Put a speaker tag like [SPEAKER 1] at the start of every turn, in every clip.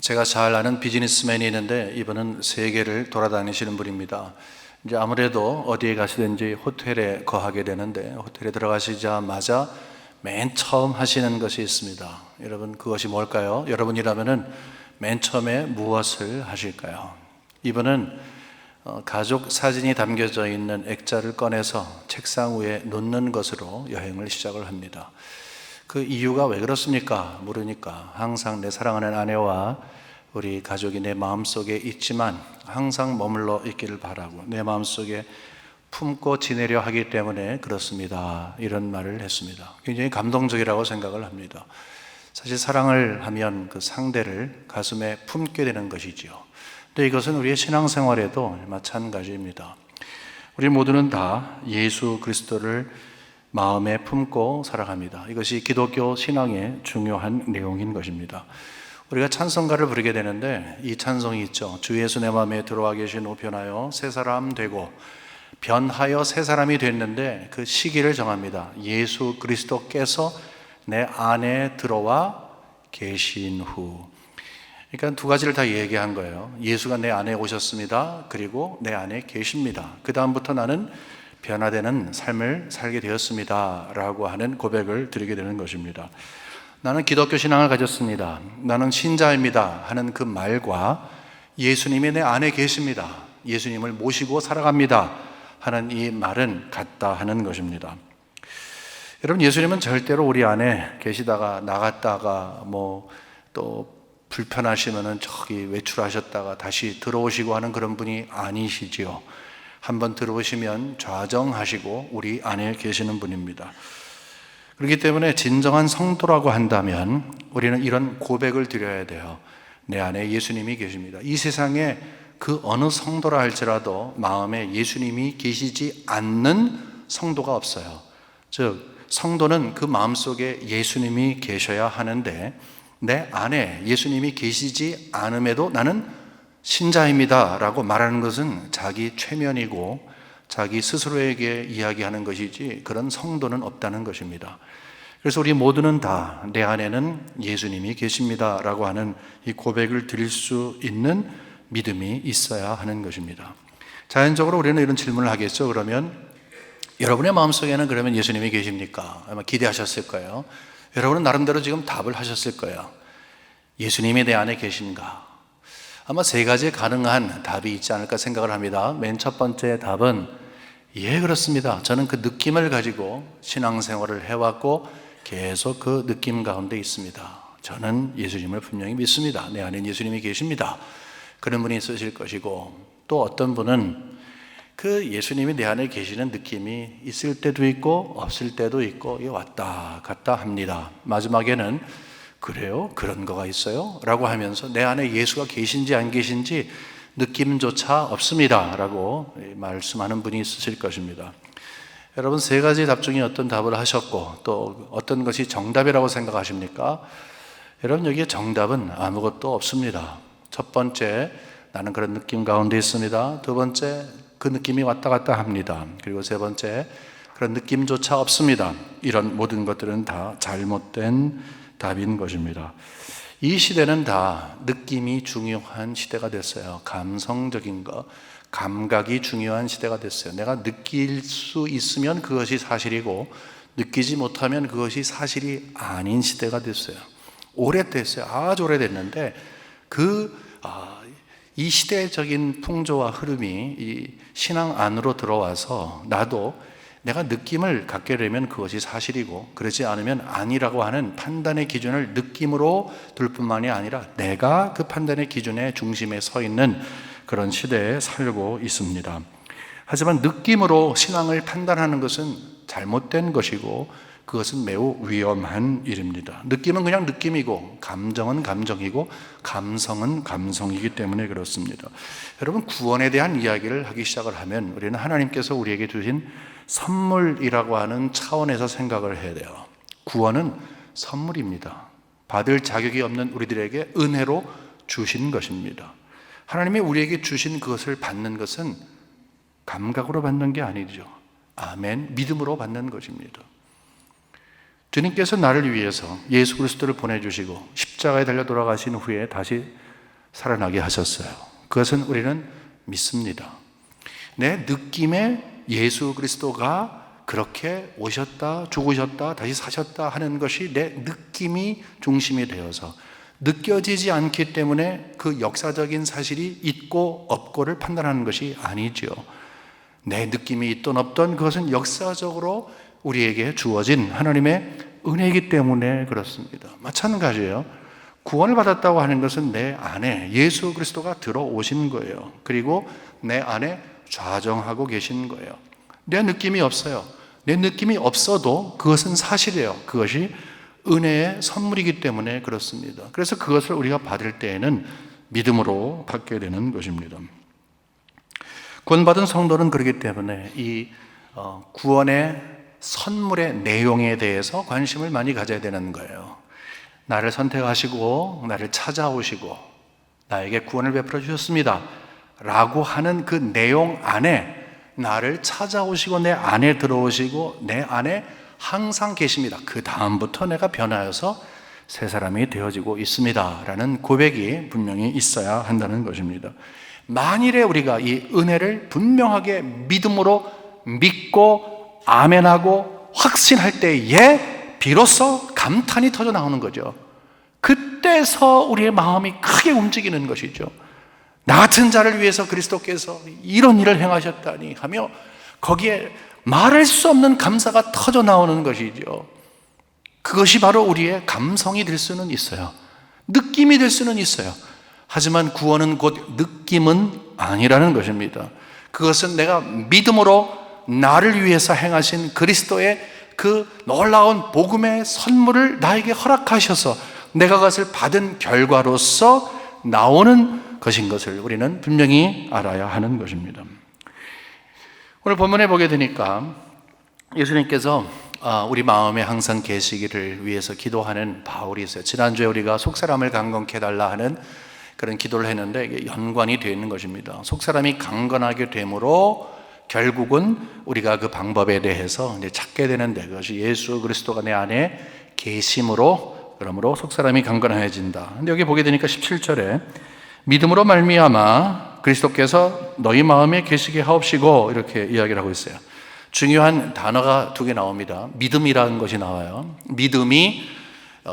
[SPEAKER 1] 제가 잘 아는 비즈니스맨이 있는데 이분은 세계를 돌아다니시는 분입니다. 이제 아무래도 어디에 가시든지 호텔에 거하게 되는데 호텔에 들어가시자마자 맨 처음 하시는 것이 있습니다. 여러분, 그것이 뭘까요? 여러분이라면은 맨 처음에 무엇을 하실까요? 이분은 가족 사진이 담겨져 있는 액자를 꺼내서 책상 위에 놓는 것으로 여행을 시작을 합니다. 그 이유가 왜 그렇습니까? 물으니까 항상 내 사랑하는 아내와 우리 가족이 내 마음속에 있지만 항상 머물러 있기를 바라고 내 마음속에 품고 지내려 하기 때문에 그렇습니다. 이런 말을 했습니다. 굉장히 감동적이라고 생각을 합니다. 사실 사랑을 하면 그 상대를 가슴에 품게 되는 것이지요. 근데 이것은 우리의 신앙생활에도 마찬가지입니다. 우리 모두는 다 예수 그리스도를 마음에 품고 살아갑니다. 이것이 기독교 신앙의 중요한 내용인 것입니다. 우리가 찬송가를 부르게 되는데 이 찬송이 있죠. 주 예수 내 마음에 들어와 계신 후 변하여 새 사람 되고, 변하여 새 사람이 됐는데 그 시기를 정합니다. 예수 그리스도께서 내 안에 들어와 계신 후. 그러니까 두 가지를 다 얘기한 거예요. 예수가 내 안에 오셨습니다. 그리고 내 안에 계십니다. 그 다음부터 나는 변화되는 삶을 살게 되었습니다 라고 하는 고백을 드리게 되는 것입니다. 나는 기독교 신앙을 가졌습니다, 나는 신자입니다 하는 그 말과 예수님이 내 안에 계십니다, 예수님을 모시고 살아갑니다 하는 이 말은 같다 하는 것입니다. 여러분, 예수님은 절대로 우리 안에 계시다가 나갔다가 또 불편하시면은 저기 외출하셨다가 다시 들어오시고 하는 그런 분이 아니시지요. 한번 들어오시면 좌정하시고 우리 안에 계시는 분입니다. 그렇기 때문에 진정한 성도라고 한다면 우리는 이런 고백을 드려야 돼요. 내 안에 예수님이 계십니다. 이 세상에 그 어느 성도라 할지라도 마음에 예수님이 계시지 않는 성도가 없어요. 즉, 성도는 그 마음속에 예수님이 계셔야 하는데 내 안에 예수님이 계시지 않음에도 나는 신자입니다 라고 말하는 것은 자기 최면이고 자기 스스로에게 이야기하는 것이지 그런 성도는 없다는 것입니다. 그래서 우리 모두는 다 내 안에는 예수님이 계십니다 라고 하는 이 고백을 드릴 수 있는 믿음이 있어야 하는 것입니다. 자연적으로 우리는 이런 질문을 하겠죠. 그러면 여러분의 마음속에는 그러면 예수님이 계십니까? 아마 기대하셨을 거예요. 여러분은 나름대로 지금 답을 하셨을 거예요. 예수님이 내 안에 계신가? 아마 세 가지 가능한 답이 있지 않을까 생각을 합니다. 맨 첫 번째 답은 예, 그렇습니다. 저는 그 느낌을 가지고 신앙생활을 해왔고 계속 그 느낌 가운데 있습니다. 저는 예수님을 분명히 믿습니다. 내 안에 예수님이 계십니다. 그런 분이 있으실 것이고, 또 어떤 분은 그 예수님이 내 안에 계시는 느낌이 있을 때도 있고 없을 때도 있고 왔다 갔다 합니다. 마지막에는 그래요? 그런 거가 있어요? 라고 하면서 내 안에 예수가 계신지 안 계신지 느낌조차 없습니다 라고 말씀하는 분이 있으실 것입니다. 여러분, 세 가지 답 중에 어떤 답을 하셨고 또 어떤 것이 정답이라고 생각하십니까? 여러분, 여기에 정답은 아무것도 없습니다. 첫 번째, 나는 그런 느낌 가운데 있습니다. 두 번째, 그 느낌이 왔다 갔다 합니다. 그리고 세 번째, 그런 느낌조차 없습니다. 이런 모든 것들은 다 잘못된 답인 것입니다. 이 시대는 다 느낌이 중요한 시대가 됐어요. 감성적인 거, 감각이 중요한 시대가 됐어요. 내가 느낄 수 있으면 그것이 사실이고 느끼지 못하면 그것이 사실이 아닌 시대가 됐어요. 오래됐어요. 아주 오래됐는데 이 시대적인 풍조와 흐름이 이 신앙 안으로 들어와서 나도 내가 느낌을 갖게 되면 그것이 사실이고 그러지 않으면 아니라고 하는 판단의 기준을 느낌으로 둘 뿐만이 아니라 내가 그 판단의 기준의 중심에 서 있는 그런 시대에 살고 있습니다. 하지만 느낌으로 신앙을 판단하는 것은 잘못된 것이고 그것은 매우 위험한 일입니다. 느낌은 그냥 느낌이고 감정은 감정이고 감성은 감성이기 때문에 그렇습니다. 여러분, 구원에 대한 이야기를 하기 시작을 하면 우리는 하나님께서 우리에게 주신 선물이라고 하는 차원에서 생각을 해야 돼요. 구원은 선물입니다. 받을 자격이 없는 우리들에게 은혜로 주신 것입니다. 하나님이 우리에게 주신 그것을 받는 것은 감각으로 받는 게 아니죠. 아멘, 믿음으로 받는 것입니다. 주님께서 나를 위해서 예수 그리스도를 보내주시고 십자가에 달려 돌아가신 후에 다시 살아나게 하셨어요. 그것은 우리는 믿습니다. 내 느낌에 예수 그리스도가 그렇게 오셨다, 죽으셨다, 다시 사셨다 하는 것이 내 느낌이 중심이 되어서 느껴지지 않기 때문에 그 역사적인 사실이 있고 없고를 판단하는 것이 아니죠. 내 느낌이 있든 없든 그것은 역사적으로 우리에게 주어진 하나님의 은혜이기 때문에 그렇습니다. 마찬가지예요. 구원을 받았다고 하는 것은 내 안에 예수 그리스도가 들어오신 거예요. 그리고 내 안에 좌정하고 계신 거예요. 내 느낌이 없어요. 내 느낌이 없어도 그것은 사실이에요. 그것이 은혜의 선물이기 때문에 그렇습니다. 그래서 그것을 우리가 받을 때에는 믿음으로 받게 되는 것입니다. 구원받은 성도는 그렇기 때문에 이 구원의 선물의 내용에 대해서 관심을 많이 가져야 되는 거예요. 나를 선택하시고 나를 찾아오시고 나에게 구원을 베풀어 주셨습니다 라고 하는 그 내용 안에 나를 찾아오시고 내 안에 들어오시고 내 안에 항상 계십니다. 그 다음부터 내가 변하여서 새 사람이 되어지고 있습니다 라는 고백이 분명히 있어야 한다는 것입니다. 만일에 우리가 이 은혜를 분명하게 믿음으로 믿고 아멘하고 확신할 때에 비로소 감탄이 터져 나오는 거죠. 그때서 우리의 마음이 크게 움직이는 것이죠. 나 같은 자를 위해서 그리스도께서 이런 일을 행하셨다니 하며 거기에 말할 수 없는 감사가 터져 나오는 것이죠. 그것이 바로 우리의 감성이 될 수는 있어요. 느낌이 될 수는 있어요. 하지만 구원은 곧 느낌은 아니라는 것입니다. 그것은 내가 믿음으로 나를 위해서 행하신 그리스도의 그 놀라운 복음의 선물을 나에게 허락하셔서 내가 그것을 받은 결과로서 나오는 것인 것을 우리는 분명히 알아야 하는 것입니다. 오늘 본문에 보게 되니까 예수님께서 우리 마음에 항상 계시기를 위해서 기도하는 바울이 있어요. 지난주에 우리가 속사람을 강건케 해달라 하는 그런 기도를 했는데 이게 연관이 되어 있는 것입니다. 속사람이 강건하게 되므로 결국은 우리가 그 방법에 대해서 이제 찾게 되는데 그것이 예수 그리스도가 내 안에 계심으로 그러므로 속사람이 강건해진다. 근데 여기 보게 되니까 17절에 믿음으로 말미암아 그리스도께서 너희 마음에 계시게 하옵시고 이렇게 이야기를 하고 있어요. 중요한 단어가 두 개 나옵니다. 믿음이라는 것이 나와요. 믿음이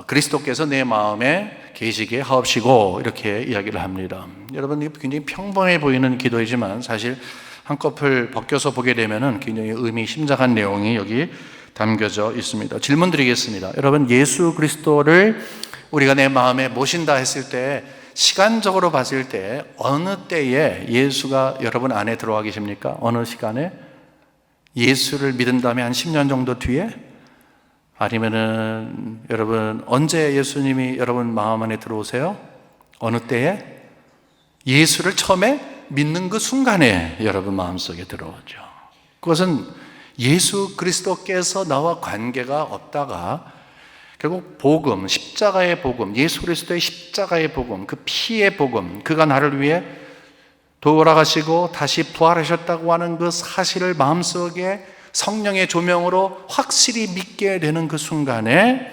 [SPEAKER 1] 그리스도께서 내 마음에 계시게 하옵시고 이렇게 이야기를 합니다. 여러분 이게 굉장히 평범해 보이는 기도이지만 사실 한꺼풀 벗겨서 보게 되면 굉장히 의미심장한 내용이 여기 담겨져 있습니다. 질문 드리겠습니다. 여러분 예수 그리스도를 우리가 내 마음에 모신다 했을 때 시간적으로 봤을 때 어느 때에 예수가 여러분 안에 들어와 계십니까? 어느 시간에? 예수를 믿은 다음에 한 10년 정도 뒤에? 아니면은 여러분 언제 예수님이 여러분 마음 안에 들어오세요? 어느 때에? 예수를 처음에 믿는 그 순간에 여러분 마음속에 들어오죠. 그것은 예수 그리스도께서 나와 관계가 없다가 결국 복음, 십자가의 복음, 예수 그리스도의 십자가의 복음, 그 피의 복음, 그가 나를 위해 돌아가시고 다시 부활하셨다고 하는 그 사실을 마음속에 성령의 조명으로 확실히 믿게 되는 그 순간에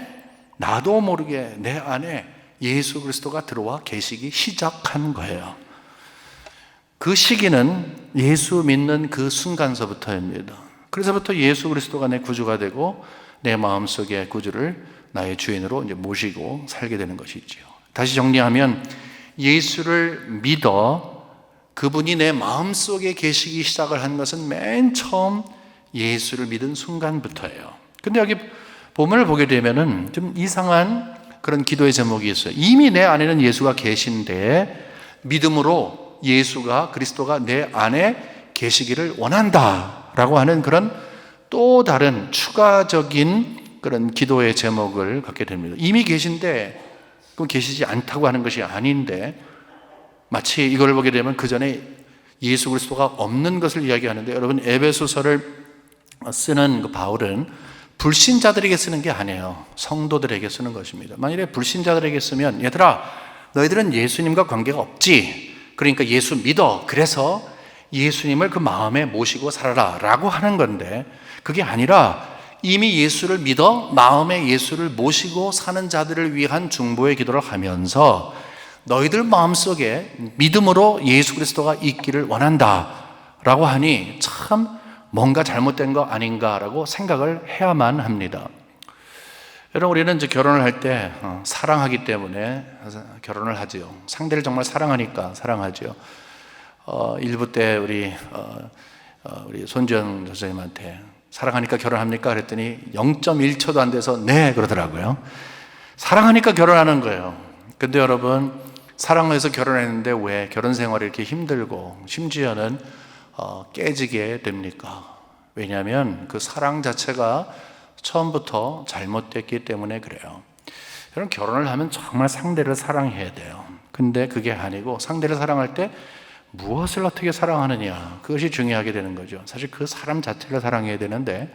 [SPEAKER 1] 나도 모르게 내 안에 예수 그리스도가 들어와 계시기 시작한 거예요. 그 시기는 예수 믿는 그 순간서부터입니다. 그래서부터 예수 그리스도가 내 구주가 되고 내 마음속의 구주를 나의 주인으로 이제 모시고 살게 되는 것이지요. 다시 정리하면 예수를 믿어 그분이 내 마음속에 계시기 시작을 한 것은 맨 처음 예수를 믿은 순간부터예요. 근데 여기 본문을 보게 되면은 좀 이상한 그런 기도의 제목이 있어요. 이미 내 안에는 예수가 계신데 믿음으로 예수가 그리스도가 내 안에 계시기를 원한다라고 하는 그런 또 다른 추가적인 그런 기도의 제목을 갖게 됩니다. 이미 계신데 그럼 계시지 않다고 하는 것이 아닌데 마치 이걸 보게 되면 그 전에 예수 그리스도가 없는 것을 이야기하는데 여러분 에베소서를 쓰는 그 바울은 불신자들에게 쓰는 게 아니에요. 성도들에게 쓰는 것입니다. 만일에 불신자들에게 쓰면 얘들아 너희들은 예수님과 관계가 없지. 그러니까 예수 믿어. 그래서 예수님을 그 마음에 모시고 살아라 라고 하는 건데 그게 아니라 이미 예수를 믿어 마음에 예수를 모시고 사는 자들을 위한 중보의 기도를 하면서 너희들 마음속에 믿음으로 예수 그리스도가 있기를 원한다 라고 하니 참 뭔가 잘못된 거 아닌가라고 생각을 해야만 합니다. 여러분, 우리는 이제 결혼을 할 때 사랑하기 때문에 결혼을 하지요. 상대를 정말 사랑하니까 사랑하지요. 일부 때 우리 손지영 선생님한테 사랑하니까 결혼합니까? 그랬더니 0.1초도 안 돼서 네 그러더라고요. 사랑하니까 결혼하는 거예요. 근데 여러분, 사랑해서 결혼했는데 왜 결혼 생활이 이렇게 힘들고 심지어는 깨지게 됩니까? 왜냐하면 그 사랑 자체가 처음부터 잘못됐기 때문에 그래요. 여러분, 결혼을 하면 정말 상대를 사랑해야 돼요. 근데 그게 아니고 상대를 사랑할 때 무엇을 어떻게 사랑하느냐, 그것이 중요하게 되는 거죠. 사실 그 사람 자체를 사랑해야 되는데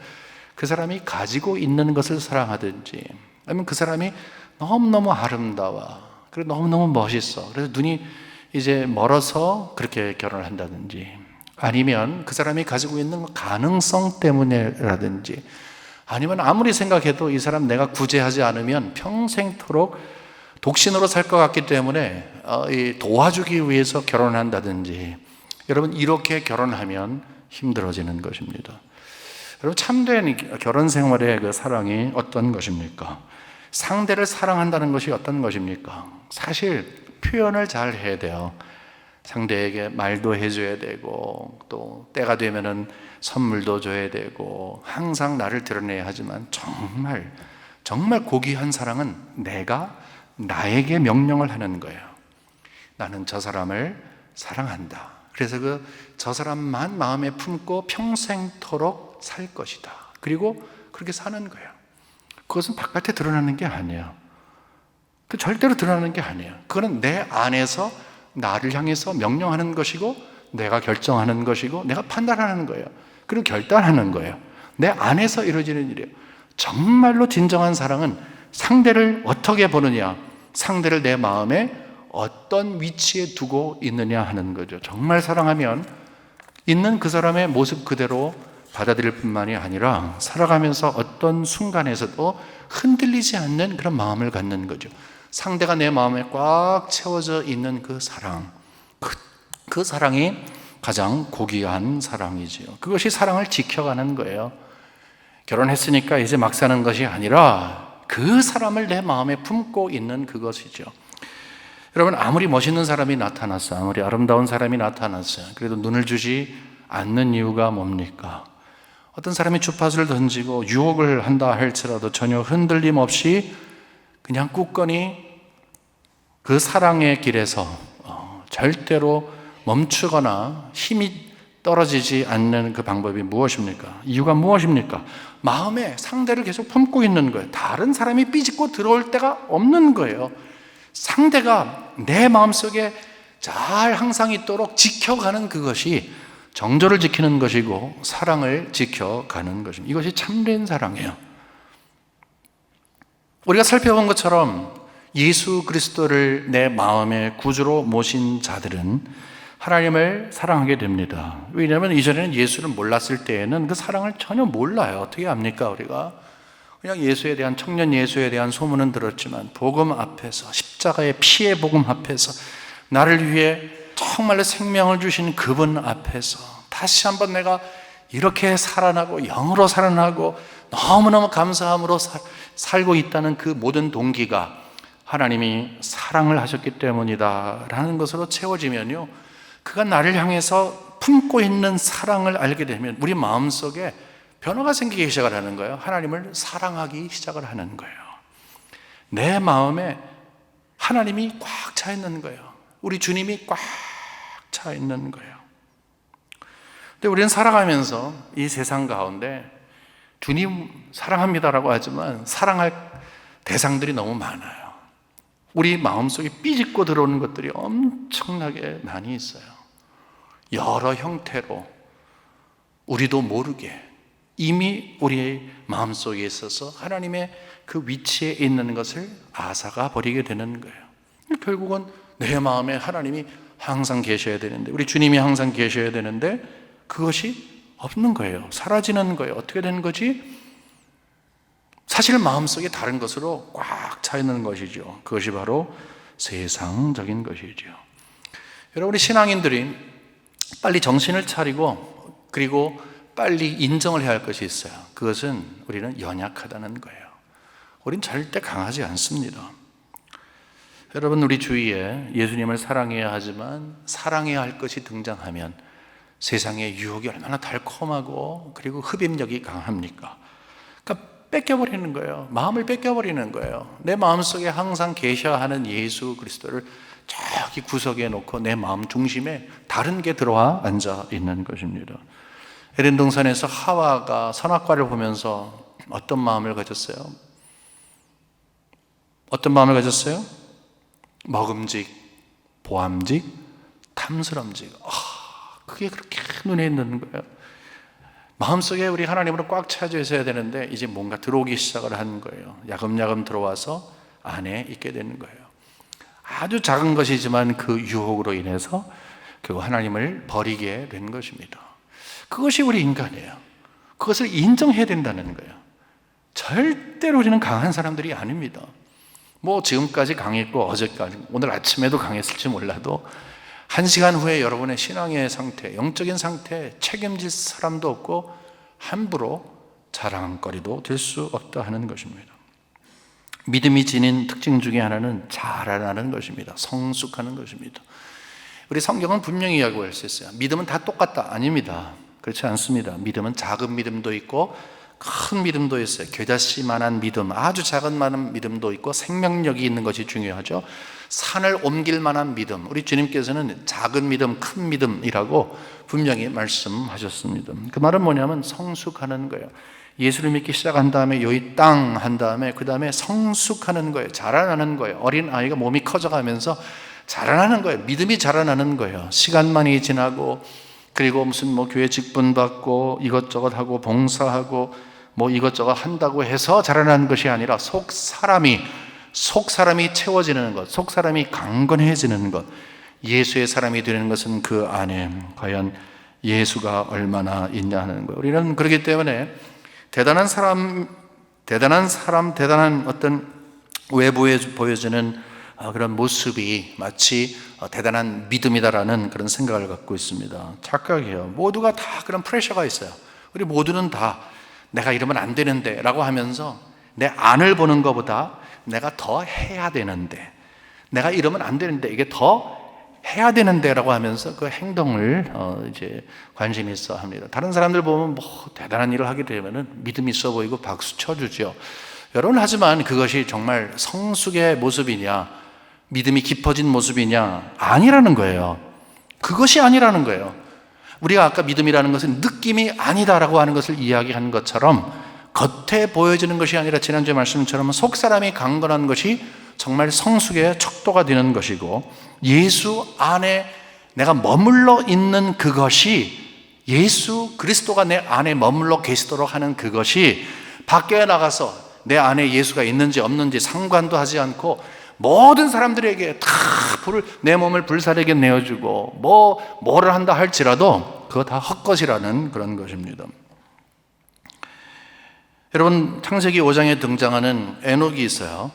[SPEAKER 1] 그 사람이 가지고 있는 것을 사랑하든지, 아니면 그 사람이 너무너무 아름다워, 그리고 너무너무 멋있어, 그래서 눈이 이제 멀어서 그렇게 결혼을 한다든지, 아니면 그 사람이 가지고 있는 가능성 때문에라든지, 아니면 아무리 생각해도 이 사람 내가 구제하지 않으면 평생토록 독신으로 살 것 같기 때문에 도와주기 위해서 결혼한다든지, 여러분, 이렇게 결혼하면 힘들어지는 것입니다. 여러분, 참된 결혼 생활의 그 사랑이 어떤 것입니까? 상대를 사랑한다는 것이 어떤 것입니까? 사실 표현을 잘 해야 돼요. 상대에게 말도 해줘야 되고, 또 때가 되면은 선물도 줘야 되고, 항상 나를 드러내야 하지만 정말 고귀한 사랑은 내가 나에게 명령을 하는 거예요. 나는 저 사람을 사랑한다. 그래서 저 사람만 마음에 품고 평생토록 살 것이다. 그리고 그렇게 사는 거예요. 그것은 바깥에 드러나는 게 아니에요. 그 절대로 드러나는 게 아니에요. 그거는 내 안에서 나를 향해서 명령하는 것이고, 내가 결정하는 것이고, 내가 판단하는 거예요. 그리고 결단하는 거예요. 내 안에서 이루어지는 일이에요. 정말로 진정한 사랑은 상대를 어떻게 보느냐, 상대를 내 마음에 어떤 위치에 두고 있느냐 하는 거죠. 정말 사랑하면 있는 그 사람의 모습 그대로 받아들일 뿐만이 아니라 살아가면서 어떤 순간에서도 흔들리지 않는 그런 마음을 갖는 거죠. 상대가 내 마음에 꽉 채워져 있는 그 사랑, 그 사랑이 가장 고귀한 사랑이지요. 그것이 사랑을 지켜가는 거예요. 결혼했으니까 이제 막 사는 것이 아니라 그 사람을 내 마음에 품고 있는 그것이죠. 여러분, 아무리 멋있는 사람이 나타났어요, 아무리 아름다운 사람이 나타났어요, 그래도 눈을 주지 않는 이유가 뭡니까? 어떤 사람이 주파수를 던지고 유혹을 한다 할지라도 전혀 흔들림 없이 그냥 굳건히 그 사랑의 길에서 절대로 멈추거나 힘이 떨어지지 않는 그 방법이 무엇입니까? 이유가 무엇입니까? 마음에 상대를 계속 품고 있는 거예요. 다른 사람이 삐짓고 들어올 데가 없는 거예요. 상대가 내 마음속에 잘 항상 있도록 지켜가는 그것이 정조를 지키는 것이고 사랑을 지켜가는 것입니다. 이것이 참된 사랑이에요. 우리가 살펴본 것처럼 예수 그리스도를 내 마음의 구주로 모신 자들은 하나님을 사랑하게 됩니다. 왜냐하면 이전에는 예수를 몰랐을 때에는 그 사랑을 전혀 몰라요. 어떻게 합니까? 우리가 그냥 예수에 대한, 청년 예수에 대한 소문은 들었지만 복음 앞에서, 십자가의 피의 복음 앞에서, 나를 위해 정말로 생명을 주신 그분 앞에서 다시 한번 내가 이렇게 살아나고 영으로 살아나고 너무너무 감사함으로 살고 있다는 그 모든 동기가 하나님이 사랑을 하셨기 때문이다 라는 것으로 채워지면요, 그가 나를 향해서 품고 있는 사랑을 알게 되면 우리 마음속에 변화가 생기기 시작을 하는 거예요. 하나님을 사랑하기 시작을 하는 거예요. 내 마음에 하나님이 꽉 차 있는 거예요. 우리 주님이 꽉 차 있는 거예요. 근데 우리는 살아가면서 이 세상 가운데 주님 사랑합니다라고 하지만 사랑할 대상들이 너무 많아요. 우리 마음속에 삐짓고 들어오는 것들이 엄청나게 많이 있어요. 여러 형태로 우리도 모르게 이미 우리의 마음속에 있어서 하나님의 그 위치에 있는 것을 앗아가 버리게 되는 거예요. 결국은 내 마음에 하나님이 항상 계셔야 되는데, 우리 주님이 항상 계셔야 되는데 그것이 없는 거예요. 사라지는 거예요. 어떻게 되는 거지? 사실 마음속에 다른 것으로 꽉 차 있는 것이죠. 그것이 바로 세상적인 것이죠. 여러분, 우리 신앙인들이 빨리 정신을 차리고 그리고 빨리 인정을 해야 할 것이 있어요. 그것은 우리는 연약하다는 거예요. 우린 절대 강하지 않습니다. 여러분, 우리 주위에 예수님을 사랑해야 하지만 사랑해야 할 것이 등장하면 세상의 유혹이 얼마나 달콤하고 그리고 흡입력이 강합니까? 그러니까 뺏겨버리는 거예요. 마음을 뺏겨버리는 거예요. 내 마음속에 항상 계셔하는 예수 그리스도를 저기 구석에 놓고 내 마음 중심에 다른 게 들어와 앉아 있는 것입니다. 에덴 동산에서 하와가 선악과를 보면서 어떤 마음을 가졌어요? 어떤 마음을 가졌어요? 먹음직, 보암직, 탐스럼직. 그게 그렇게 눈에 있는 거예요. 마음속에 우리 하나님으로 꽉 차져 있어야 되는데 이제 뭔가 들어오기 시작을 하는 거예요. 야금야금 들어와서 안에 있게 되는 거예요. 아주 작은 것이지만 그 유혹으로 인해서 결국 하나님을 버리게 된 것입니다. 그것이 우리 인간이에요. 그것을 인정해야 된다는 거예요. 절대로 우리는 강한 사람들이 아닙니다. 뭐 지금까지 강했고 어제까지 오늘 아침에도 강했을지 몰라도 1시간 후에 여러분의 신앙의 상태, 영적인 상태 책임질 사람도 없고 함부로 자랑거리도 될 수 없다 하는 것입니다. 믿음이 지닌 특징 중에 하나는 자라나는 것입니다. 성숙하는 것입니다. 우리 성경은 분명히 이야기할 수 있어요. 믿음은 다 똑같다. 아닙니다. 그렇지 않습니다. 믿음은 작은 믿음도 있고 큰 믿음도 있어요. 겨자씨만한 믿음, 아주 작은 만한 믿음도 있고 생명력이 있는 것이 중요하죠. 산을 옮길 만한 믿음, 우리 주님께서는 작은 믿음, 큰 믿음이라고 분명히 말씀하셨습니다. 그 말은 뭐냐면 성숙하는 거예요. 예수를 믿기 시작한 다음에 여기 땅 한 다음에 그 다음에 성숙하는 거예요. 자라나는 거예요. 어린 아이가 몸이 커져가면서 자라나는 거예요. 믿음이 자라나는 거예요. 시간만이 지나고 그리고 무슨 교회 직분 받고 이것저것 하고 봉사하고 이것저것 한다고 해서 자라나는 것이 아니라 속 사람이 채워지는 것, 속 사람이 강건해지는 것, 예수의 사람이 되는 것은 그 안에 과연 예수가 얼마나 있냐 하는 거예요. 우리는 그렇기 때문에 대단한 어떤 외부에 보여지는 그런 모습이 마치 대단한 믿음이다라는 그런 생각을 갖고 있습니다. 착각이에요. 모두가 다 그런 프레셔가 있어요. 우리 모두는 다 내가 이러면 안 되는데 라고 하면서 내 안을 보는 것보다 내가 더 해야 되는데, 내가 이러면 안 되는데 이게 더 해야 되는데 라고 하면서 그 행동을 이제 관심 있어 합니다. 다른 사람들 보면 대단한 일을 하게 되면 믿음 있어 보이고 박수 쳐주죠. 여러분, 하지만 그것이 정말 성숙의 모습이냐, 믿음이 깊어진 모습이냐? 아니라는 거예요. 그것이 아니라는 거예요. 우리가 아까 믿음이라는 것은 느낌이 아니다라고 하는 것을 이야기한 것처럼 겉에 보여지는 것이 아니라 지난주에 말씀처럼 속 사람이 강건한 것이 정말 성숙의 척도가 되는 것이고, 예수 안에 내가 머물러 있는 그것이, 예수 그리스도가 내 안에 머물러 계시도록 하는 그것이 밖에 나가서 내 안에 예수가 있는지 없는지 상관도 하지 않고 모든 사람들에게 다 내 몸을 불사르게 내어주고 뭐를 한다 할지라도 그거 다 헛것이라는 그런 것입니다. 여러분, 창세기 5장에 등장하는 에녹이 있어요.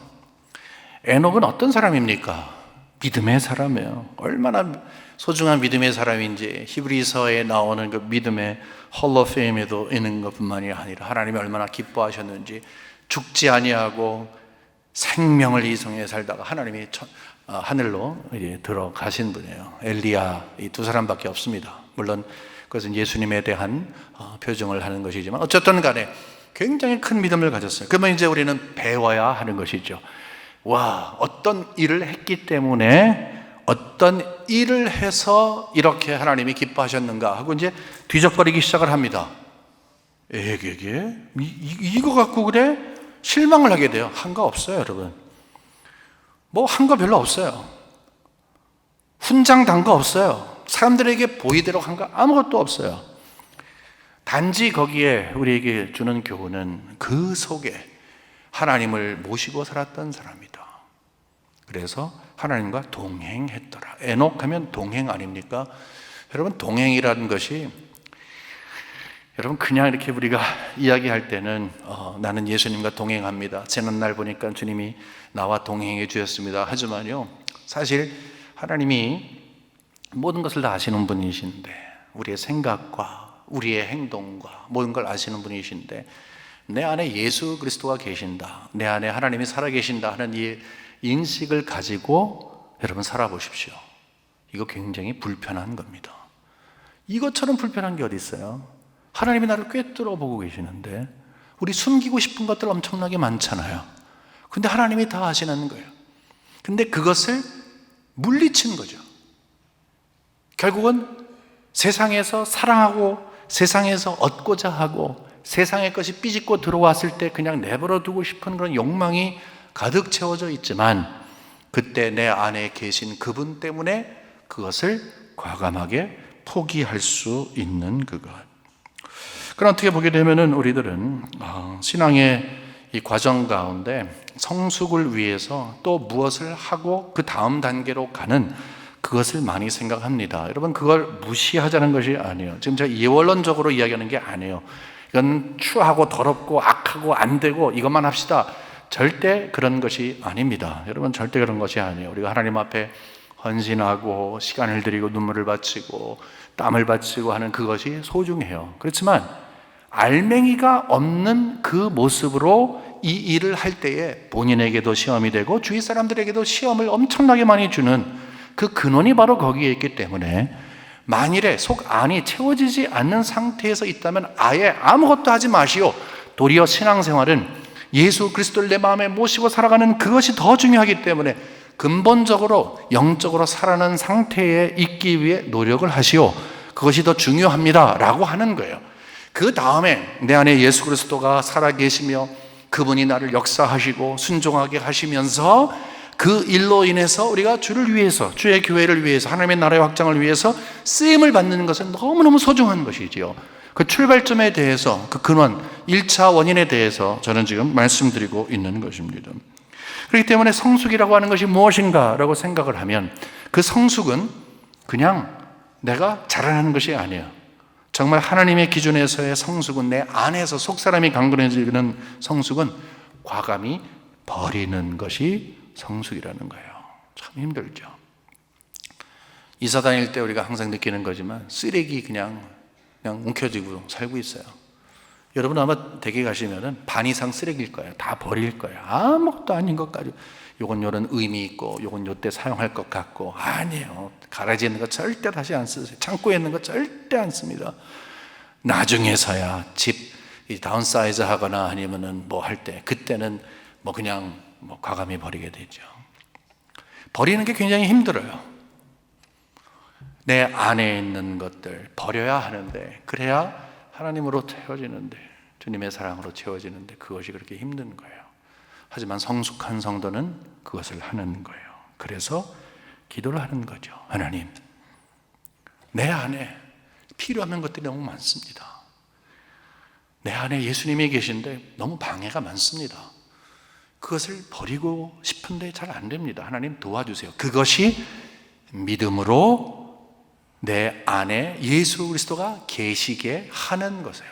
[SPEAKER 1] 에녹은 어떤 사람입니까? 믿음의 사람이에요. 얼마나 소중한 믿음의 사람인지 히브리서에 나오는 그 믿음의 홀 오브 페임에도 있는 것뿐만이 아니라 하나님이 얼마나 기뻐하셨는지, 죽지 아니하고 생명을 이성에 살다가 하나님이 하늘로 이제 들어가신 분이에요. 엘리야, 이 두 사람밖에 없습니다. 물론 그것은 예수님에 대한 표정을 하는 것이지만 어쨌든 간에 굉장히 큰 믿음을 가졌어요. 그러면 이제 우리는 배워야 하는 것이죠. 어떤 일을 했기 때문에, 어떤 일을 해서 이렇게 하나님이 기뻐하셨는가 하고 이제 뒤적거리기 시작을 합니다. 이거 갖고 그래? 실망을 하게 돼요. 한 거 없어요, 여러분. 한 거 별로 없어요. 훈장 단 거 없어요. 사람들에게 보이대로 한 거 아무것도 없어요. 단지 거기에 우리에게 주는 교훈은 그 속에 하나님을 모시고 살았던 사람이다. 그래서 하나님과 동행했더라. 에녹 하면 동행 아닙니까? 여러분, 동행이라는 것이, 여러분, 그냥 이렇게 우리가 이야기할 때는 나는 예수님과 동행합니다. 지난날 보니까 주님이 나와 동행해 주셨습니다. 하지만요, 사실 하나님이 모든 것을 다 아시는 분이신데, 우리의 생각과 우리의 행동과 모든 걸 아시는 분이신데, 내 안에 예수 그리스도가 계신다, 내 안에 하나님이 살아계신다 하는 이 인식을 가지고 여러분 살아보십시오. 이거 굉장히 불편한 겁니다. 이것처럼 불편한 게 어디 있어요? 하나님이 나를 꿰뚫어 보고 계시는데 우리 숨기고 싶은 것들 엄청나게 많잖아요. 근데 하나님이 다 아시는 거예요. 근데 그것을 물리치는 거죠. 결국은 세상에서 사랑하고 세상에서 얻고자 하고 세상의 것이 삐짓고 들어왔을 때 그냥 내버려 두고 싶은 그런 욕망이 가득 채워져 있지만, 그때 내 안에 계신 그분 때문에 그것을 과감하게 포기할 수 있는 그것. 그럼 어떻게 보게 되면은 우리들은 신앙의 이 과정 가운데 성숙을 위해서 또 무엇을 하고 그 다음 단계로 가는 그것을 많이 생각합니다. 여러분, 그걸 무시하자는 것이 아니에요. 지금 제가 예원론적으로 이야기하는 게 아니에요. 이건 추하고 더럽고 악하고 안 되고 이것만 합시다, 절대 그런 것이 아닙니다. 여러분, 절대 그런 것이 아니에요. 우리가 하나님 앞에 헌신하고 시간을 들이고 눈물을 바치고 땀을 바치고 하는 그것이 소중해요. 그렇지만 알맹이가 없는 그 모습으로 이 일을 할 때에 본인에게도 시험이 되고 주위 사람들에게도 시험을 엄청나게 많이 주는 그 근원이 바로 거기에 있기 때문에, 만일에 속 안이 채워지지 않는 상태에서 있다면 아예 아무것도 하지 마시오. 도리어 신앙생활은 예수 그리스도를 내 마음에 모시고 살아가는 그것이 더 중요하기 때문에 근본적으로 영적으로 살아가는 상태에 있기 위해 노력을 하시오. 그것이 더 중요합니다 라고 하는 거예요. 그 다음에 내 안에 예수 그리스도가 살아계시며 그분이 나를 역사하시고 순종하게 하시면서 그 일로 인해서 우리가 주를 위해서, 주의 교회를 위해서, 하나님의 나라의 확장을 위해서 쓰임을 받는 것은 너무너무 소중한 것이지요. 그 출발점에 대해서, 그 근원, 1차 원인에 대해서 저는 지금 말씀드리고 있는 것입니다. 그렇기 때문에 성숙이라고 하는 것이 무엇인가라고 생각을 하면, 그 성숙은 그냥 내가 자라나는 것이 아니에요. 정말 하나님의 기준에서의 성숙은, 내 안에서 속사람이 강건해지는 성숙은 과감히 버리는 것이 성숙이라는 거예요. 참 힘들죠. 이사 다닐 때 우리가 항상 느끼는 거지만 쓰레기 그냥 움켜쥐고 살고 있어요. 여러분 아마 댁에 가시면은 반 이상 쓰레기일 거예요. 다 버릴 거예요. 아무것도 아닌 것 가지고 요건 요런 의미 있고 요건 요때 사용할 것 같고, 아니에요. 가라지에 있는 거 절대 다시 안 쓰세요. 창고에 있는 거 절대 안 씁니다. 나중에서야 집 다운사이즈 하거나 아니면은 뭐 할 때, 그때는 뭐 그냥 과감히 버리게 되죠. 버리는 게 굉장히 힘들어요. 내 안에 있는 것들 버려야 하는데, 그래야 하나님으로 채워지는데, 주님의 사랑으로 채워지는데 그것이 그렇게 힘든 거예요. 하지만 성숙한 성도는 그것을 하는 거예요. 그래서 기도를 하는 거죠. 하나님, 내 안에 필요한 것들이 너무 많습니다. 내 안에 예수님이 계신데 너무 방해가 많습니다. 그것을 버리고 싶은데 잘 안 됩니다. 하나님 도와주세요. 그것이 믿음으로 내 안에 예수 그리스도가 계시게 하는 것이에요.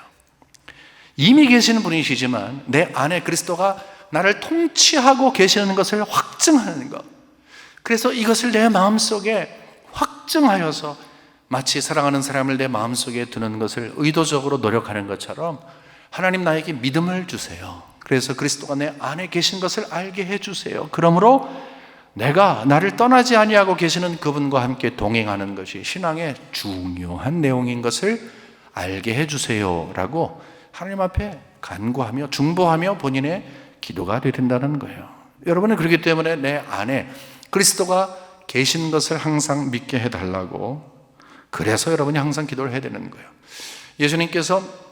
[SPEAKER 1] 이미 계시는 분이시지만 내 안에 그리스도가 나를 통치하고 계시는 것을 확증하는 것. 그래서 이것을 내 마음속에 확증하여서 마치 사랑하는 사람을 내 마음속에 두는 것을 의도적으로 노력하는 것처럼, 하나님 나에게 믿음을 주세요. 그래서 그리스도가 내 안에 계신 것을 알게 해주세요. 그러므로 내가 나를 떠나지 아니하고 계시는 그분과 함께 동행하는 것이 신앙의 중요한 내용인 것을 알게 해주세요 라고 하나님 앞에 간구하며 중보하며 본인의 기도가 된다는 거예요. 여러분은 그렇기 때문에 내 안에 그리스도가 계신 것을 항상 믿게 해달라고, 그래서 여러분이 항상 기도를 해야 되는 거예요. 예수님께서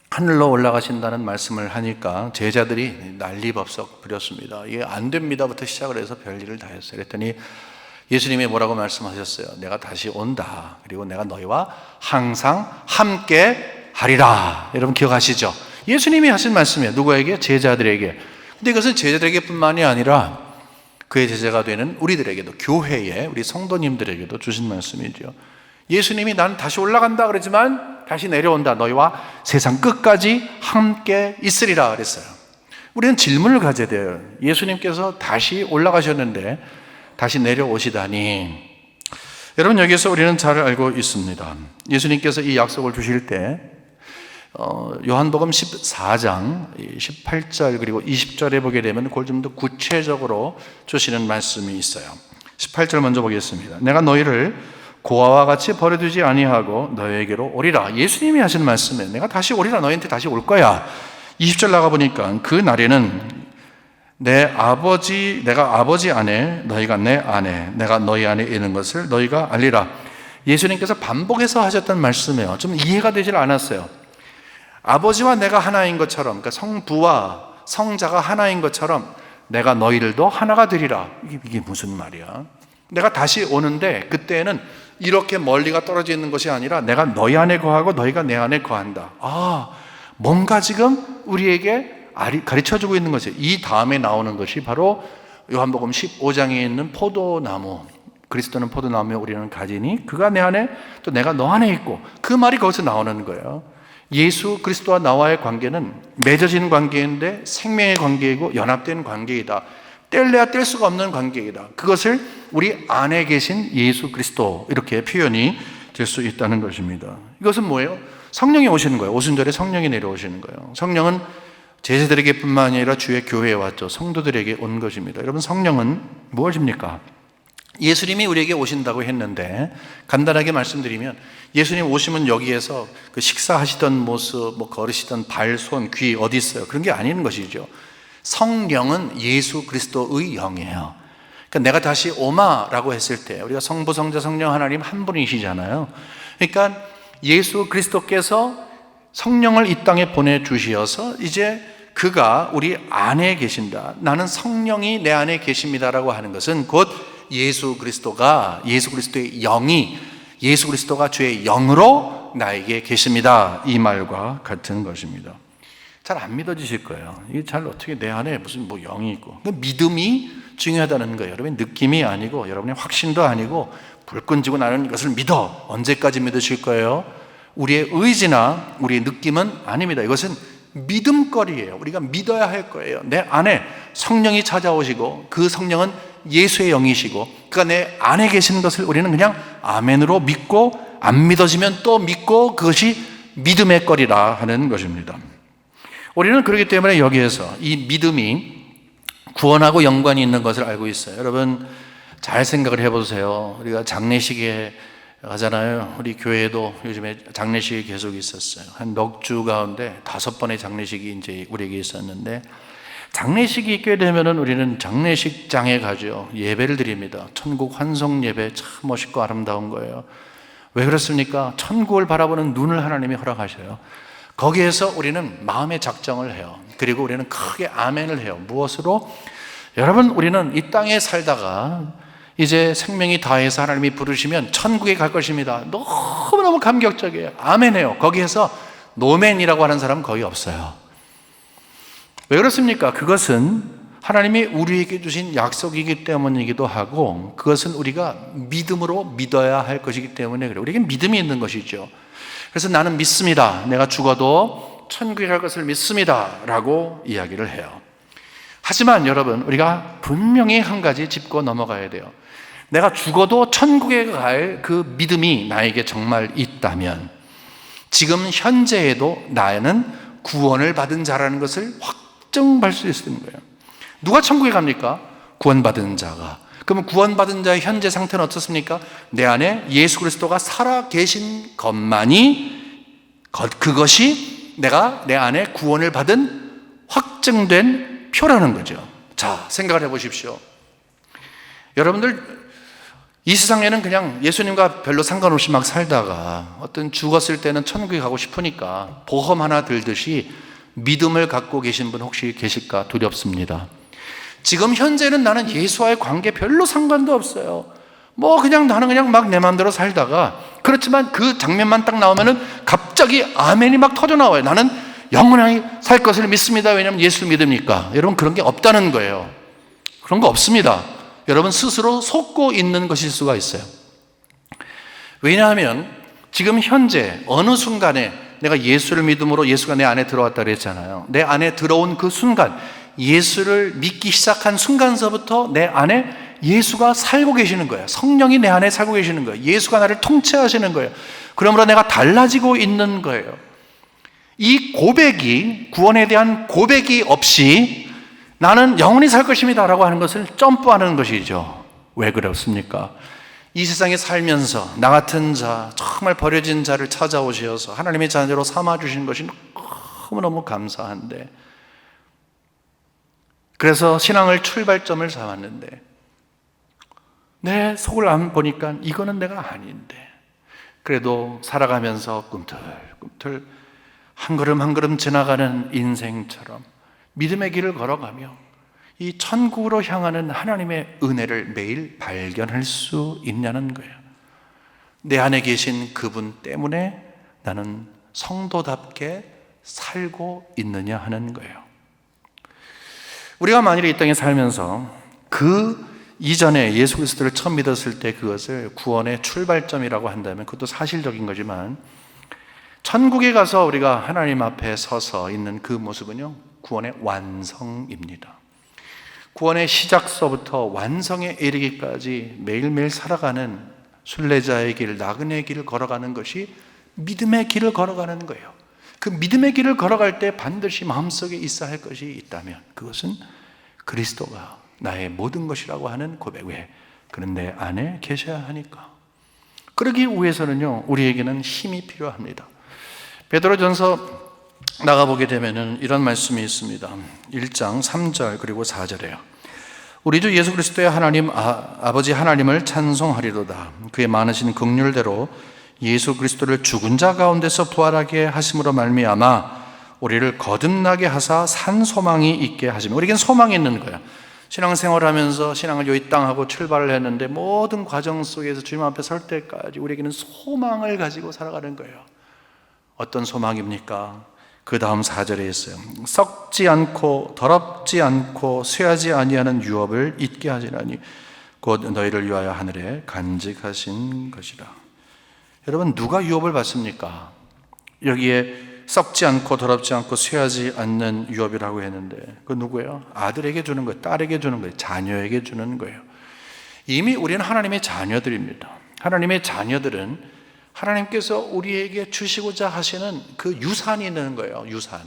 [SPEAKER 1] 하늘로 올라가신다는 말씀을 하니까 제자들이 난리법석 부렸습니다. 이게 안 됩니다부터 시작을 해서 별일을 다 했어요. 그랬더니 예수님이 뭐라고 말씀하셨어요? 내가 다시 온다. 그리고 내가 너희와 항상 함께 하리라. 여러분 기억하시죠? 예수님이 하신 말씀이에요. 누구에게? 제자들에게. 근데 이것은 제자들에게 뿐만이 아니라 그의 제자가 되는 우리들에게도, 교회에 우리 성도님들에게도 주신 말씀이죠. 예수님이 난 다시 올라간다 그러지만 다시 내려온다. 너희와 세상 끝까지 함께 있으리라 그랬어요. 우리는 질문을 가져야 돼요. 예수님께서 다시 올라가셨는데 다시 내려오시다니. 여러분, 여기서 우리는 잘 알고 있습니다. 예수님께서 이 약속을 주실 때 요한복음 14장 18절 그리고 20절에 보게 되면 그걸 좀 더 구체적으로 주시는 말씀이 있어요. 18절 먼저 보겠습니다. 내가 너희를 고아와 같이 버려두지 아니하고 너희에게로 오리라. 예수님이 하시는 말씀에 내가 다시 오리라, 너희한테 다시 올 거야. 20절 나가보니까 그 날에는 내가 아버지 안에 너희가 내 안에 내가 너희 안에 있는 것을 너희가 알리라. 예수님께서 반복해서 하셨던 말씀이에요. 좀 이해가 되질 않았어요. 아버지와 내가 하나인 것처럼, 그러니까 성부와 성자가 하나인 것처럼 내가 너희들도 하나가 되리라. 이게 무슨 말이야? 내가 다시 오는데 그때는 이렇게 멀리가 떨어져 있는 것이 아니라 내가 너희 안에 거하고 너희가 내 안에 거한다. 뭔가 지금 우리에게 가르쳐주고 있는 것이에요. 이 다음에 나오는 것이 바로 요한복음 15장에 있는 포도나무. 그리스도는 포도나무에 우리는 가지니 그가 내 안에 또 내가 너 안에 있고, 그 말이 거기서 나오는 거예요. 예수 그리스도와 나와의 관계는 맺어진 관계인데 생명의 관계이고 연합된 관계이다. 뗄래야 뗄 수가 없는 관계이다. 그것을 우리 안에 계신 예수 그리스도, 이렇게 표현이 될 수 있다는 것입니다. 이것은 뭐예요? 성령이 오시는 거예요. 오순절에 성령이 내려오시는 거예요. 성령은 제자들에게 뿐만 아니라 주의 교회에 왔죠. 성도들에게 온 것입니다. 여러분, 성령은 무엇입니까? 예수님이 우리에게 오신다고 했는데, 간단하게 말씀드리면 예수님 오시면 여기에서 그 식사하시던 모습, 걸으시던 발, 손, 귀 어디 있어요? 그런 게 아닌 것이죠. 성령은 예수 그리스도의 영이에요. 그러니까 내가 다시 오마라고 했을 때 우리가 성부, 성자, 성령 하나님 한 분이시잖아요. 그러니까 예수 그리스도께서 성령을 이 땅에 보내주셔서 이제 그가 우리 안에 계신다. 나는 성령이 내 안에 계십니다라고 하는 것은 곧 예수 그리스도의 영이, 예수 그리스도가 주의 영으로 나에게 계십니다. 이 말과 같은 것입니다. 잘 안 믿어지실 거예요. 이게 잘 어떻게 내 안에 무슨 영이 있고. 믿음이 중요하다는 거예요. 여러분, 느낌이 아니고 여러분의 확신도 아니고 불끈 지고 나는 이것을 믿어. 언제까지 믿으실 거예요? 우리의 의지나 우리의 느낌은 아닙니다. 이것은 믿음거리예요. 우리가 믿어야 할 거예요. 내 안에 성령이 찾아오시고 그 성령은 예수의 영이시고 그가 내 안에 계시는 것을 우리는 그냥 아멘으로 믿고, 안 믿어지면 또 믿고, 그것이 믿음의 거리라 하는 것입니다. 우리는 그렇기 때문에 여기에서 이 믿음이 구원하고 연관이 있는 것을 알고 있어요. 여러분, 잘 생각을 해보세요. 우리가 장례식에 가잖아요. 우리 교회도 요즘에 장례식이 계속 있었어요. 한 몇 주 가운데 5번의 장례식이 이제 우리에게 있었는데, 장례식이 있게 되면은 우리는 장례식장에 가죠. 예배를 드립니다. 천국 환송 예배, 참 멋있고 아름다운 거예요. 왜 그렇습니까? 천국을 바라보는 눈을 하나님이 허락하셔요. 거기에서 우리는 마음의 작정을 해요. 그리고 우리는 크게 아멘을 해요. 무엇으로? 여러분, 우리는 이 땅에 살다가 이제 생명이 다해서 하나님이 부르시면 천국에 갈 것입니다. 너무너무 감격적이에요. 아멘해요. 거기에서 노멘이라고 하는 사람은 거의 없어요. 왜 그렇습니까? 그것은 하나님이 우리에게 주신 약속이기 때문이기도 하고, 그것은 우리가 믿음으로 믿어야 할 것이기 때문에 그래요. 우리에게 믿음이 있는 것이죠. 그래서 나는 믿습니다. 내가 죽어도 천국에 갈 것을 믿습니다 라고 이야기를 해요. 하지만 여러분, 우리가 분명히 한 가지 짚고 넘어가야 돼요. 내가 죽어도 천국에 갈 그 믿음이 나에게 정말 있다면 지금 현재에도 나는 구원을 받은 자라는 것을 확정할 수 있는 거예요. 누가 천국에 갑니까? 구원받은 자가. 그러면 구원받은 자의 현재 상태는 어떻습니까? 내 안에 예수 그리스도가 살아 계신 것만이, 그것이 내가 내 안에 구원을 받은 확정된 표라는 거죠. 자, 생각을 해보십시오. 여러분들, 이 세상에는 그냥 예수님과 별로 상관없이 막 살다가 어떤 죽었을 때는 천국에 가고 싶으니까 보험 하나 들듯이 믿음을 갖고 계신 분 혹시 계실까 두렵습니다. 지금 현재는 나는 예수와의 관계 별로 상관도 없어요. 나는 그냥 막 내 마음대로 살다가, 그렇지만 그 장면만 딱 나오면은 갑자기 아멘이 막 터져 나와요. 나는 영원히 살 것을 믿습니다. 왜냐하면 예수를 믿으니까. 여러분, 그런 게 없다는 거예요. 그런 거 없습니다. 여러분 스스로 속고 있는 것일 수가 있어요. 왜냐하면 지금 현재 어느 순간에 내가 예수를 믿음으로 예수가 내 안에 들어왔다 그랬잖아요. 내 안에 들어온 그 순간, 예수를 믿기 시작한 순간서부터 내 안에 예수가 살고 계시는 거예요. 성령이 내 안에 살고 계시는 거예요. 예수가 나를 통치하시는 거예요. 그러므로 내가 달라지고 있는 거예요. 이 고백이, 구원에 대한 고백이 없이 나는 영원히 살 것입니다 라고 하는 것을 점프하는 것이죠. 왜 그렇습니까? 이 세상에 살면서 나 같은 자, 정말 버려진 자를 찾아오셔서 하나님의 자녀로 삼아주신 것이 너무너무 감사한데, 그래서 신앙을 출발점을 삼았는데 내 속을 안 보니까 이거는 내가 아닌데, 그래도 살아가면서 꿈틀꿈틀 한 걸음 한 걸음 지나가는 인생처럼 믿음의 길을 걸어가며 이 천국으로 향하는 하나님의 은혜를 매일 발견할 수 있냐는 거예요. 내 안에 계신 그분 때문에 나는 성도답게 살고 있느냐 하는 거예요. 우리가 만일에 이 땅에 살면서 그 이전에 예수 그리스도를 처음 믿었을 때 그것을 구원의 출발점이라고 한다면 그것도 사실적인 거지만, 천국에 가서 우리가 하나님 앞에 서서 있는 그 모습은요, 구원의 완성입니다. 구원의 시작서부터 완성에 이르기까지 매일매일 살아가는 순례자의 길, 나그네의 길을 걸어가는 것이 믿음의 길을 걸어가는 거예요. 그 믿음의 길을 걸어갈 때 반드시 마음속에 있어야 할 것이 있다면 그것은 그리스도가 나의 모든 것이라고 하는 고백. 왜? 그는 내 안에 계셔야 하니까. 그러기 위해서는요, 우리에게는 힘이 필요합니다. 베드로전서 나가보게 되면은 이런 말씀이 있습니다. 1장 3절 그리고 4절에요. 우리 주 예수 그리스도의 하나님 아버지 하나님을 찬송하리로다. 그의 많으신 긍휼대로 예수 그리스도를 죽은 자 가운데서 부활하게 하심으로 말미암아 우리를 거듭나게 하사 산 소망이 있게 하시며, 우리에겐 소망이 있는 거야. 신앙생활하면서 신앙을 이 땅하고 출발을 했는데 모든 과정 속에서 주님 앞에 설 때까지 우리에게는 소망을 가지고 살아가는 거예요. 어떤 소망입니까? 그 다음 4절에 있어요. 썩지 않고 더럽지 않고 쇠하지 아니하는 유업을 잊게 하시나니 곧 너희를 위하여 하늘에 간직하신 것이라. 여러분, 누가 유업을 받습니까? 여기에 썩지 않고 더럽지 않고 쇠하지 않는 유업이라고 했는데 그 누구예요? 아들에게 주는 거예요. 딸에게 주는 거예요. 자녀에게 주는 거예요. 이미 우리는 하나님의 자녀들입니다. 하나님의 자녀들은 하나님께서 우리에게 주시고자 하시는 그 유산이 있는 거예요. 유산.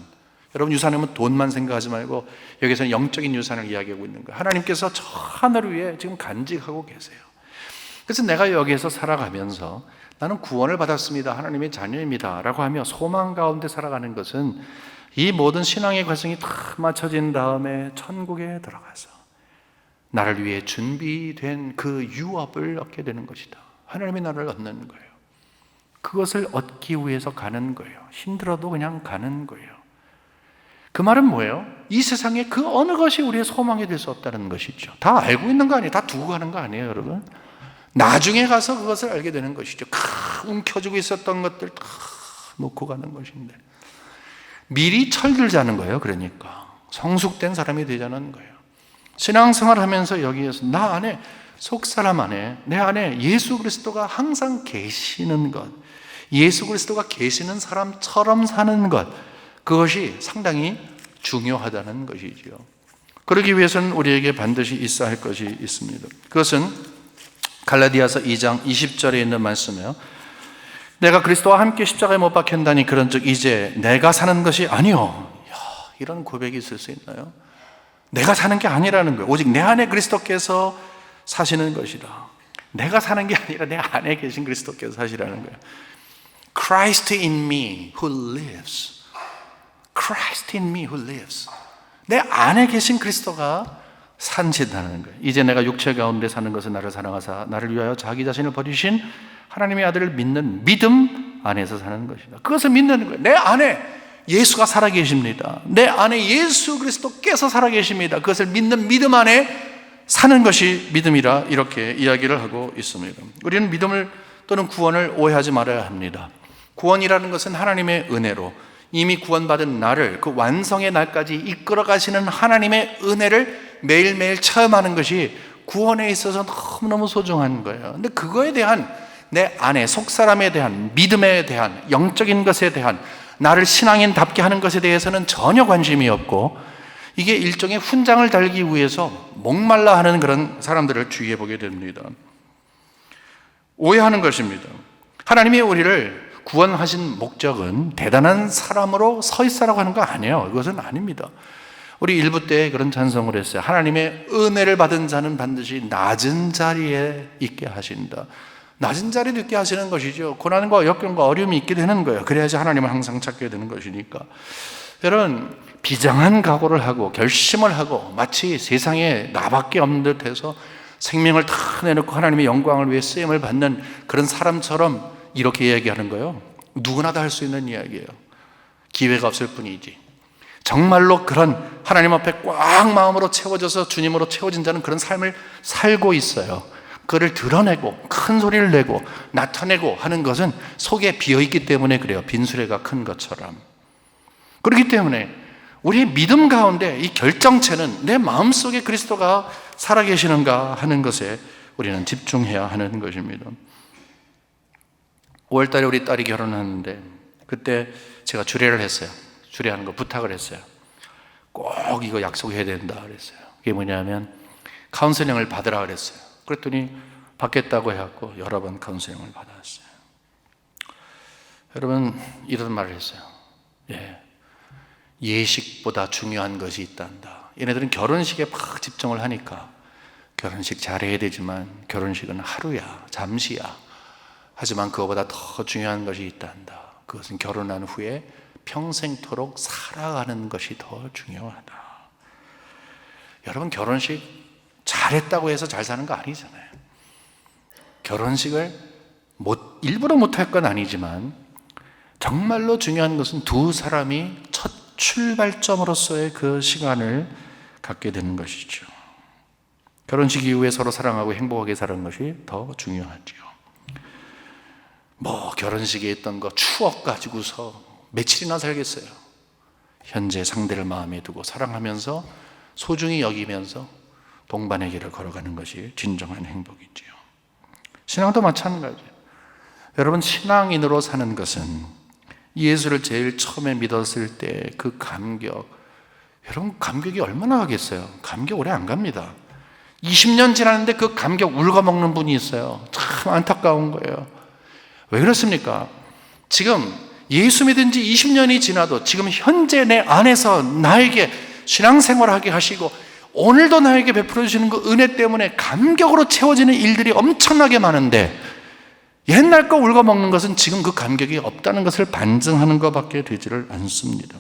[SPEAKER 1] 여러분, 유산이면 돈만 생각하지 말고 여기서는 영적인 유산을 이야기하고 있는 거예요. 하나님께서 저 하늘 위에 지금 간직하고 계세요. 그래서 내가 여기에서 살아가면서 나는 구원을 받았습니다, 하나님의 자녀입니다 라고 하며 소망 가운데 살아가는 것은 이 모든 신앙의 과정이 다 맞춰진 다음에 천국에 들어가서 나를 위해 준비된 그 유업을 얻게 되는 것이다. 하나님의 나라를 얻는 거예요. 그것을 얻기 위해서 가는 거예요. 힘들어도 그냥 가는 거예요. 그 말은 뭐예요? 이 세상에 그 어느 것이 우리의 소망이 될 수 없다는 것이죠. 다 알고 있는 거 아니에요? 다 두고 가는 거 아니에요, 여러분? 나중에 가서 그것을 알게 되는 것이죠. 움켜쥐고 있었던 것들 다 놓고 가는 것인데, 미리 철들자는 거예요. 그러니까 성숙된 사람이 되자는 거예요. 신앙생활 하면서 여기에서 나 안에, 속사람 안에, 내 안에 예수 그리스도가 항상 계시는 것, 예수 그리스도가 계시는 사람처럼 사는 것, 그것이 상당히 중요하다는 것이죠. 그러기 위해서는 우리에게 반드시 있어야 할 것이 있습니다. 그것은 갈라디아서 2장 20절에 있는 말씀이에요. 내가 그리스도와 함께 십자가에 못 박혔다니 그런즉 이제 내가 사는 것이 아니요. 이런 고백이 있을 수 있나요? 내가 사는 게 아니라는 거예요. 오직 내 안에 그리스도께서 사시는 것이다. 내가 사는 게 아니라 내 안에 계신 그리스도께서 사시라는 거예요. Christ in me who lives. Christ in me who lives. 내 안에 계신 그리스도가 산신다는 거예요. 이제 내가 육체 가운데 사는 것은 나를 사랑하사 나를 위하여 자기 자신을 버리신 하나님의 아들을 믿는 믿음 안에서 사는 것이다. 그것을 믿는 거예요. 내 안에 예수가 살아계십니다. 내 안에 예수 그리스도께서 살아계십니다. 그것을 믿는 믿음 안에 사는 것이 믿음이라 이렇게 이야기를 하고 있습니다. 우리는 믿음을 또는 구원을 오해하지 말아야 합니다. 구원이라는 것은 하나님의 은혜로 이미 구원받은 나를 그 완성의 날까지 이끌어 가시는 하나님의 은혜를 매일매일 체험하는 것이 구원에 있어서 너무너무 소중한 거예요. 근데 그거에 대한 내 안에 속사람에 대한 믿음에 대한 영적인 것에 대한 나를 신앙인답게 하는 것에 대해서는 전혀 관심이 없고, 이게 일종의 훈장을 달기 위해서 목말라 하는 그런 사람들을 주의해 보게 됩니다. 오해하는 것입니다. 하나님이 우리를 구원하신 목적은 대단한 사람으로 서 있으라고 하는 거 아니에요. 그것은 아닙니다. 우리 일부 때 그런 찬송을 했어요. 하나님의 은혜를 받은 자는 반드시 낮은 자리에 있게 하신다. 낮은 자리에 있게 하시는 것이죠. 고난과 역경과 어려움이 있게 되는 거예요. 그래야지 하나님을 항상 찾게 되는 것이니까. 여러분, 비장한 각오를 하고 결심을 하고 마치 세상에 나밖에 없는 듯해서 생명을 다 내놓고 하나님의 영광을 위해 쓰임을 받는 그런 사람처럼 이렇게 이야기하는 거예요. 누구나 다 할 수 있는 이야기예요. 기회가 없을 뿐이지. 정말로 그런 하나님 앞에 꽉 마음으로 채워져서 주님으로 채워진 자는 그런 삶을 살고 있어요. 그를 드러내고 큰 소리를 내고 나타내고 하는 것은 속에 비어있기 때문에 그래요. 빈수레가 큰 것처럼. 그렇기 때문에 우리의 믿음 가운데 이 결정체는 내 마음속에 그리스도가 살아계시는가 하는 것에 우리는 집중해야 하는 것입니다. 5월 달에 우리 딸이 결혼하는데 그때 제가 주례를 했어요. 주례하는 거 부탁을 했어요. 꼭 이거 약속해야 된다 그랬어요. 그게 뭐냐면 카운셀링을 받으라 그랬어요. 그랬더니 받겠다고 해갖고 여러 번 카운셀링을 받았어요. 여러분, 이런 말을 했어요. 예식보다 중요한 것이 있단다. 얘네들은 결혼식에 막 집중을 하니까 결혼식 잘해야 되지만 결혼식은 하루야, 잠시야. 하지만 그거보다 더 중요한 것이 있단다. 그것은 결혼한 후에 평생토록 살아가는 것이 더 중요하다. 여러분, 결혼식 잘했다고 해서 잘 사는 거 아니잖아요. 결혼식을 일부러 못할 건 아니지만 정말로 중요한 것은 두 사람이 첫 출발점으로서의 그 시간을 갖게 되는 것이죠. 결혼식 이후에 서로 사랑하고 행복하게 사는 것이 더 중요하죠. 결혼식에 있던 거 추억 가지고서 며칠이나 살겠어요. 현재 상대를 마음에 두고 사랑하면서 소중히 여기면서 동반의 길을 걸어가는 것이 진정한 행복이지요. 신앙도 마찬가지예요. 여러분, 신앙인으로 사는 것은 예수를 제일 처음에 믿었을 때 그 감격, 여러분 감격이 얼마나 가겠어요? 감격 오래 안 갑니다. 20년 지났는데 그 감격 울거먹는 분이 있어요. 참 안타까운 거예요. 왜 그렇습니까? 지금 예수 믿은 지 20년이 지나도 지금 현재 내 안에서 나에게 신앙생활하게 하시고 오늘도 나에게 베풀어 주시는 그 은혜 때문에 감격으로 채워지는 일들이 엄청나게 많은데 옛날 거 울거먹는 것은 지금 그 감격이 없다는 것을 반증하는 것밖에 되지를 않습니다.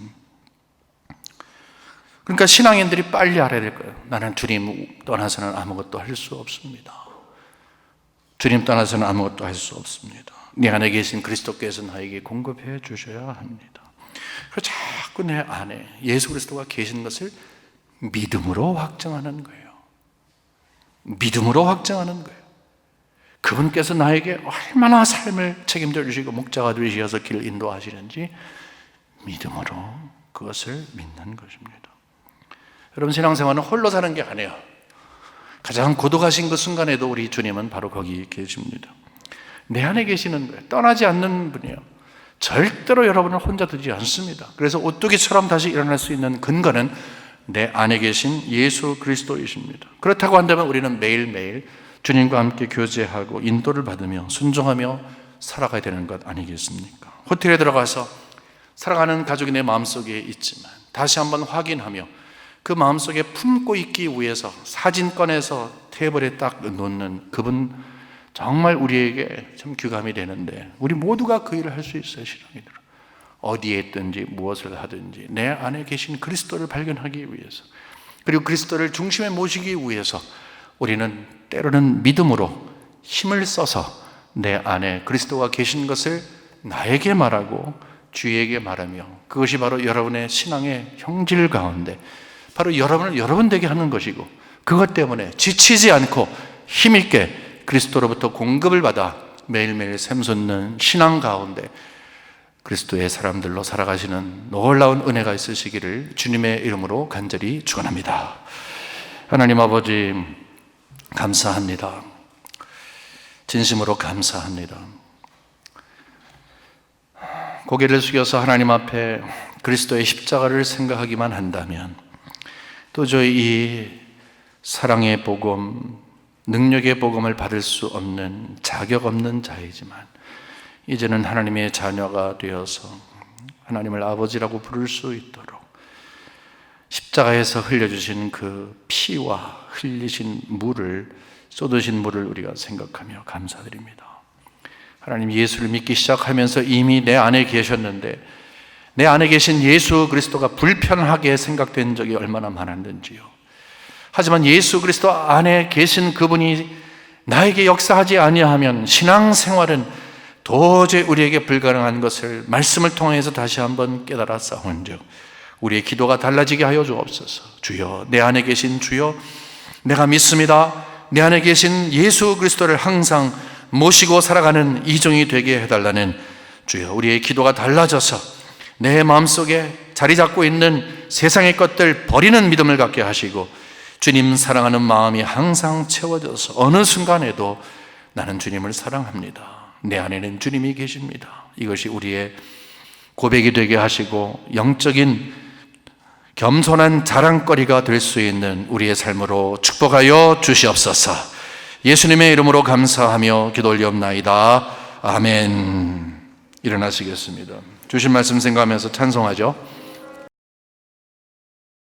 [SPEAKER 1] 그러니까 신앙인들이 빨리 알아야 될 거예요. 나는 주님 떠나서는 아무것도 할 수 없습니다. 주님 떠나서는 아무것도 할 수 없습니다. 내 안에 계신 그리스도께서 나에게 공급해 주셔야 합니다. 그래서 자꾸 내 안에 예수 그리스도가 계신 것을 믿음으로 확증하는 거예요. 믿음으로 확증하는 거예요. 그분께서 나에게 얼마나 삶을 책임져 주시고 목자가 되시어서 길을 인도하시는지 믿음으로 그것을 믿는 것입니다. 여러분, 신앙생활은 홀로 사는 게 아니에요. 가장 고독하신 그 순간에도 우리 주님은 바로 거기 계십니다. 내 안에 계시는 거예요. 떠나지 않는 분이에요. 절대로 여러분을 혼자 두지 않습니다. 그래서 오뚜기처럼 다시 일어날 수 있는 근거는 내 안에 계신 예수 그리스도이십니다. 그렇다고 한다면 우리는 매일매일 주님과 함께 교제하고 인도를 받으며 순종하며 살아가야 되는 것 아니겠습니까? 호텔에 들어가서 사랑하는 가족이 내 마음속에 있지만 다시 한번 확인하며 그 마음속에 품고 있기 위해서 사진 꺼내서 테이블에 딱 놓는 그분 정말 우리에게 참 귀감이 되는데 우리 모두가 그 일을 할 수 있어요. 신앙인들은 어디에 있든지 무엇을 하든지 내 안에 계신 그리스도를 발견하기 위해서 그리고 그리스도를 중심에 모시기 위해서 우리는 때로는 믿음으로 힘을 써서 내 안에 그리스도가 계신 것을 나에게 말하고 주위에게 말하며 그것이 바로 여러분의 신앙의 형질 가운데 바로 여러분을 여러분 되게 하는 것이고 그것 때문에 지치지 않고 힘있게 그리스도로부터 공급을 받아 매일매일 샘솟는 신앙 가운데 그리스도의 사람들로 살아가시는 놀라운 은혜가 있으시기를 주님의 이름으로 간절히 축원합니다. 하나님 아버지 감사합니다. 진심으로 감사합니다. 고개를 숙여서 하나님 앞에 그리스도의 십자가를 생각하기만 한다면 도저히 이 사랑의 복음, 능력의 복음을 받을 수 없는 자격 없는 자이지만 이제는 하나님의 자녀가 되어서 하나님을 아버지라고 부를 수 있도록 십자가에서 흘려주신 그 피와 흘리신 물을, 쏟으신 물을 우리가 생각하며 감사드립니다. 하나님, 예수를 믿기 시작하면서 이미 내 안에 계셨는데 내 안에 계신 예수 그리스도가 불편하게 생각된 적이 얼마나 많았는지요. 하지만 예수 그리스도 안에 계신 그분이 나에게 역사하지 아니하면 신앙생활은 도저히 우리에게 불가능한 것을 말씀을 통해서 다시 한번 깨달아 싸운즉 우리의 기도가 달라지게 하여 주옵소서. 주여, 내 안에 계신 주여, 내가 믿습니다. 내 안에 계신 예수 그리스도를 항상 모시고 살아가는 이종이 되게 해달라는 주여, 우리의 기도가 달라져서 내 마음속에 자리 잡고 있는 세상의 것들 버리는 믿음을 갖게 하시고 주님 사랑하는 마음이 항상 채워져서 어느 순간에도 나는 주님을 사랑합니다, 내 안에는 주님이 계십니다, 이것이 우리의 고백이 되게 하시고 영적인 겸손한 자랑거리가 될 수 있는 우리의 삶으로 축복하여 주시옵소서. 예수님의 이름으로 감사하며 기도 올리옵나이다. 아멘. 일어나시겠습니다. 주신 말씀 생각하면서 찬송하죠.